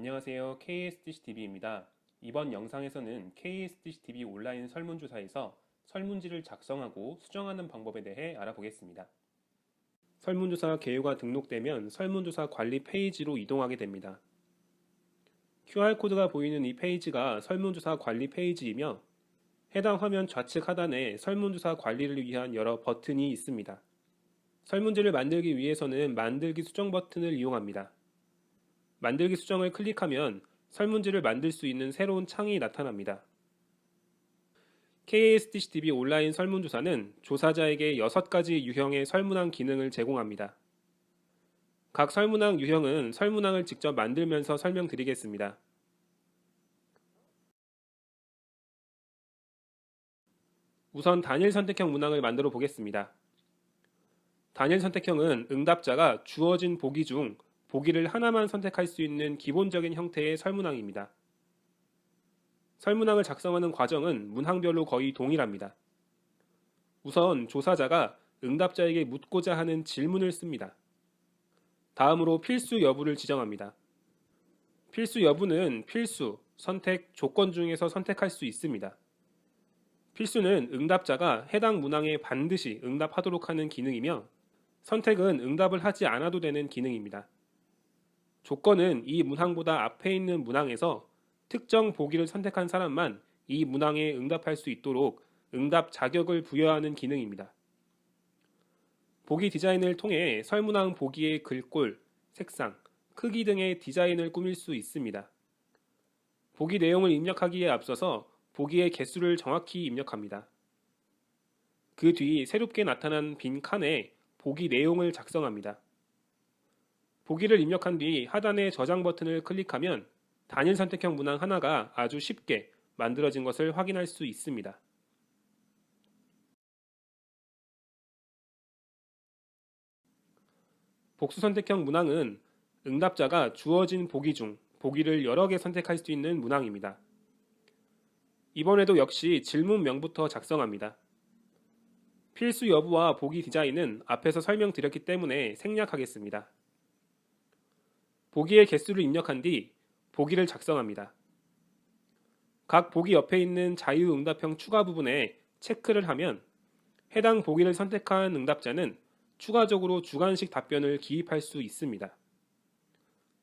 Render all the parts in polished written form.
안녕하세요. KSDCTV입니다. 이번 영상에서는 KSDCTV 온라인 설문조사에서 설문지를 작성하고 수정하는 방법에 대해 알아보겠습니다. 설문조사 개요가 등록되면 설문조사 관리 페이지로 이동하게 됩니다. QR코드가 보이는 이 페이지가 설문조사 관리 페이지이며 해당 화면 좌측 하단에 설문조사 관리를 위한 여러 버튼이 있습니다. 설문지를 만들기 위해서는 만들기 수정 버튼을 이용합니다. 만들기 수정을 클릭하면 설문지를 만들 수 있는 새로운 창이 나타납니다. KSDCTV 온라인 설문조사는 조사자에게 6가지 유형의 설문항 기능을 제공합니다. 각 설문항 유형은 설문항을 직접 만들면서 설명드리겠습니다. 우선 단일 선택형 문항을 만들어 보겠습니다. 단일 선택형은 응답자가 주어진 보기 중 보기를 하나만 선택할 수 있는 기본적인 형태의 설문항입니다. 설문항을 작성하는 과정은 문항별로 거의 동일합니다. 우선 조사자가 응답자에게 묻고자 하는 질문을 씁니다. 다음으로 필수 여부를 지정합니다. 필수 여부는 필수, 선택, 조건 중에서 선택할 수 있습니다. 필수는 응답자가 해당 문항에 반드시 응답하도록 하는 기능이며 선택은 응답을 하지 않아도 되는 기능입니다. 조건은 이 문항보다 앞에 있는 문항에서 특정 보기를 선택한 사람만 이 문항에 응답할 수 있도록 응답 자격을 부여하는 기능입니다. 보기 디자인을 통해 설문항 보기의 글꼴, 색상, 크기 등의 디자인을 꾸밀 수 있습니다. 보기 내용을 입력하기에 앞서서 보기의 개수를 정확히 입력합니다. 그 뒤 새롭게 나타난 빈 칸에 보기 내용을 작성합니다. 보기를 입력한 뒤 하단의 저장 버튼을 클릭하면 단일 선택형 문항 하나가 아주 쉽게 만들어진 것을 확인할 수 있습니다. 복수 선택형 문항은 응답자가 주어진 보기 중 보기를 여러 개 선택할 수 있는 문항입니다. 이번에도 역시 질문명부터 작성합니다. 필수 여부와 보기 디자인은 앞에서 설명드렸기 때문에 생략하겠습니다. 보기의 개수를 입력한 뒤 보기를 작성합니다. 각 보기 옆에 있는 자유응답형 추가 부분에 체크를 하면 해당 보기를 선택한 응답자는 추가적으로 주관식 답변을 기입할 수 있습니다.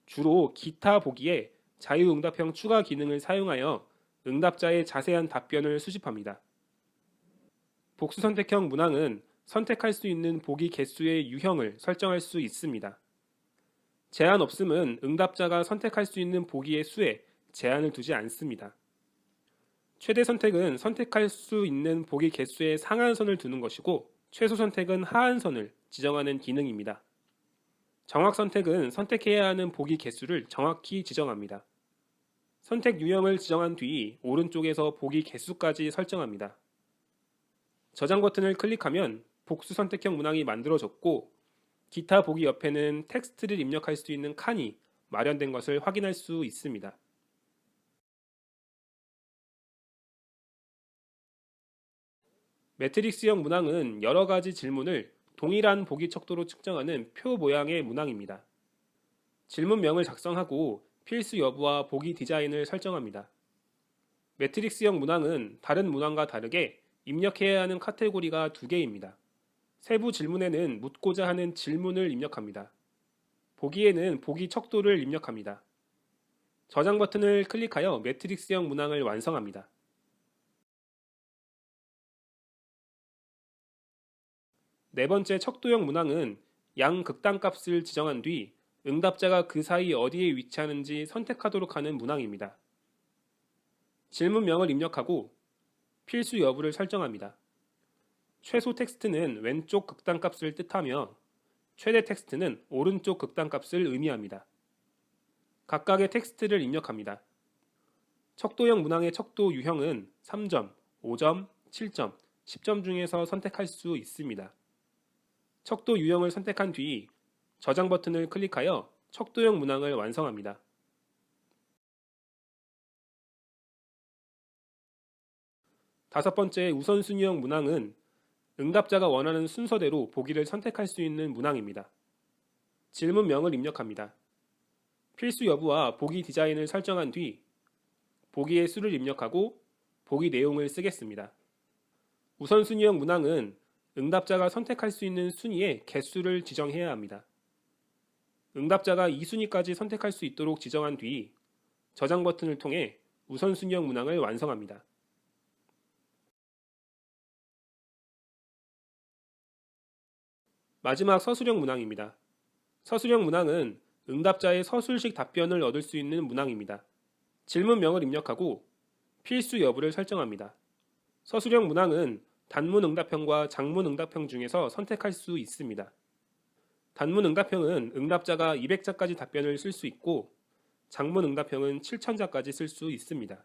주로 기타 보기에 자유응답형 추가 기능을 사용하여 응답자의 자세한 답변을 수집합니다. 복수 선택형 문항은 선택할 수 있는 보기 개수의 유형을 설정할 수 있습니다. 제한 없음은 응답자가 선택할 수 있는 보기의 수에 제한을 두지 않습니다. 최대 선택은 선택할 수 있는 보기 개수의 상한선을 두는 것이고 최소 선택은 하한선을 지정하는 기능입니다. 정확 선택은 선택해야 하는 보기 개수를 정확히 지정합니다. 선택 유형을 지정한 뒤 오른쪽에서 보기 개수까지 설정합니다. 저장 버튼을 클릭하면 복수 선택형 문항이 만들어졌고 기타 보기 옆에는 텍스트를 입력할 수 있는 칸이 마련된 것을 확인할 수 있습니다. 매트릭스형 문항은 여러 가지 질문을 동일한 보기 척도로 측정하는 표 모양의 문항입니다. 질문명을 작성하고 필수 여부와 보기 디자인을 설정합니다. 매트릭스형 문항은 다른 문항과 다르게 입력해야 하는 카테고리가 2개입니다. 세부 질문에는 묻고자 하는 질문을 입력합니다. 보기에는 보기 척도를 입력합니다. 저장 버튼을 클릭하여 매트릭스형 문항을 완성합니다. 네 번째 척도형 문항은 양 극단값을 지정한 뒤 응답자가 그 사이 어디에 위치하는지 선택하도록 하는 문항입니다. 질문명을 입력하고 필수 여부를 설정합니다. 최소 텍스트는 왼쪽 극단값을 뜻하며 최대 텍스트는 오른쪽 극단값을 의미합니다. 각각의 텍스트를 입력합니다. 척도형 문항의 척도 유형은 3점, 5점, 7점, 10점 중에서 선택할 수 있습니다. 척도 유형을 선택한 뒤 저장 버튼을 클릭하여 척도형 문항을 완성합니다. 다섯 번째 우선순위형 문항은 응답자가 원하는 순서대로 보기를 선택할 수 있는 문항입니다. 질문명을 입력합니다. 필수 여부와 보기 디자인을 설정한 뒤 보기의 수를 입력하고 보기 내용을 쓰겠습니다. 우선순위형 문항은 응답자가 선택할 수 있는 순위의 개수를 지정해야 합니다. 응답자가 이 순위까지 선택할 수 있도록 지정한 뒤 저장 버튼을 통해 우선순위형 문항을 완성합니다. 마지막 서술형 문항입니다. 서술형 문항은 응답자의 서술식 답변을 얻을 수 있는 문항입니다. 질문명을 입력하고 필수 여부를 설정합니다. 서술형 문항은 단문 응답형과 장문 응답형 중에서 선택할 수 있습니다. 단문 응답형은 응답자가 200자까지 답변을 쓸 수 있고 장문 응답형은 7000자까지 쓸 수 있습니다.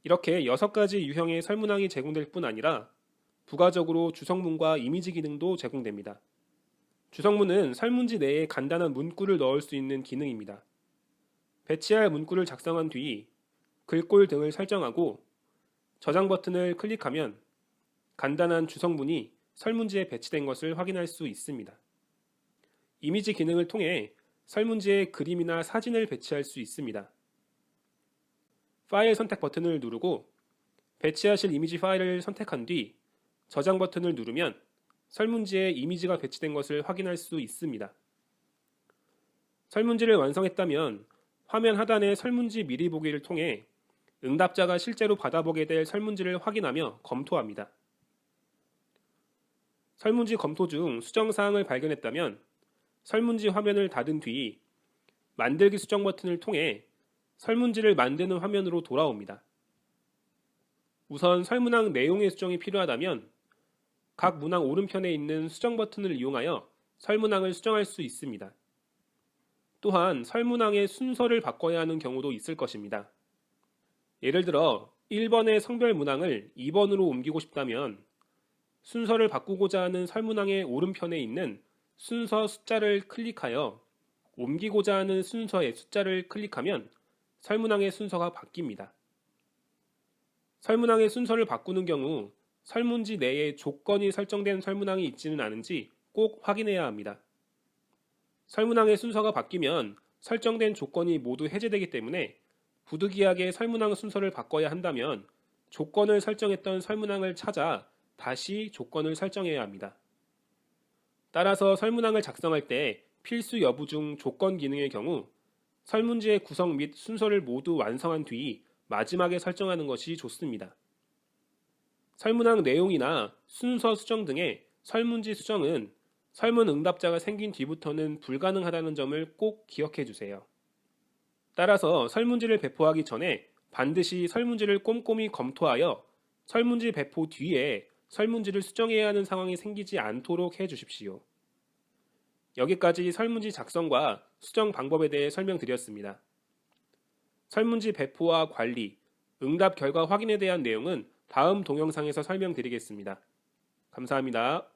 이렇게 6가지 유형의 설문항이 제공될 뿐 아니라 부가적으로 주성문과 이미지 기능도 제공됩니다. 주성문은 설문지 내에 간단한 문구를 넣을 수 있는 기능입니다. 배치할 문구를 작성한 뒤 글꼴 등을 설정하고 저장 버튼을 클릭하면 간단한 주성문이 설문지에 배치된 것을 확인할 수 있습니다. 이미지 기능을 통해 설문지에 그림이나 사진을 배치할 수 있습니다. 파일 선택 버튼을 누르고 배치하실 이미지 파일을 선택한 뒤 저장 버튼을 누르면 설문지에 이미지가 배치된 것을 확인할 수 있습니다. 설문지를 완성했다면 화면 하단의 설문지 미리 보기를 통해 응답자가 실제로 받아보게 될 설문지를 확인하며 검토합니다. 설문지 검토 중 수정사항을 발견했다면 설문지 화면을 닫은 뒤 만들기 수정 버튼을 통해 설문지를 만드는 화면으로 돌아옵니다. 우선 설문항 내용의 수정이 필요하다면 각 문항 오른편에 있는 수정 버튼을 이용하여 설문항을 수정할 수 있습니다. 또한 설문항의 순서를 바꿔야 하는 경우도 있을 것입니다. 예를 들어 1번의 성별 문항을 2번으로 옮기고 싶다면 순서를 바꾸고자 하는 설문항의 오른편에 있는 순서 숫자를 클릭하여 옮기고자 하는 순서의 숫자를 클릭하면 설문항의 순서가 바뀝니다. 설문항의 순서를 바꾸는 경우 설문지 내에 조건이 설정된 설문항이 있지는 않은지 꼭 확인해야 합니다. 설문항의 순서가 바뀌면 설정된 조건이 모두 해제되기 때문에 부득이하게 설문항 순서를 바꿔야 한다면 조건을 설정했던 설문항을 찾아 다시 조건을 설정해야 합니다. 따라서 설문항을 작성할 때 필수 여부 중 조건 기능의 경우 설문지의 구성 및 순서를 모두 완성한 뒤 마지막에 설정하는 것이 좋습니다. 설문항 내용이나 순서 수정 등의 설문지 수정은 설문 응답자가 생긴 뒤부터는 불가능하다는 점을 꼭 기억해 주세요. 따라서 설문지를 배포하기 전에 반드시 설문지를 꼼꼼히 검토하여 설문지 배포 뒤에 설문지를 수정해야 하는 상황이 생기지 않도록 해 주십시오. 여기까지 설문지 작성과 수정 방법에 대해 설명드렸습니다. 설문지 배포와 관리, 응답 결과 확인에 대한 내용은 다음 동영상에서 설명드리겠습니다. 감사합니다.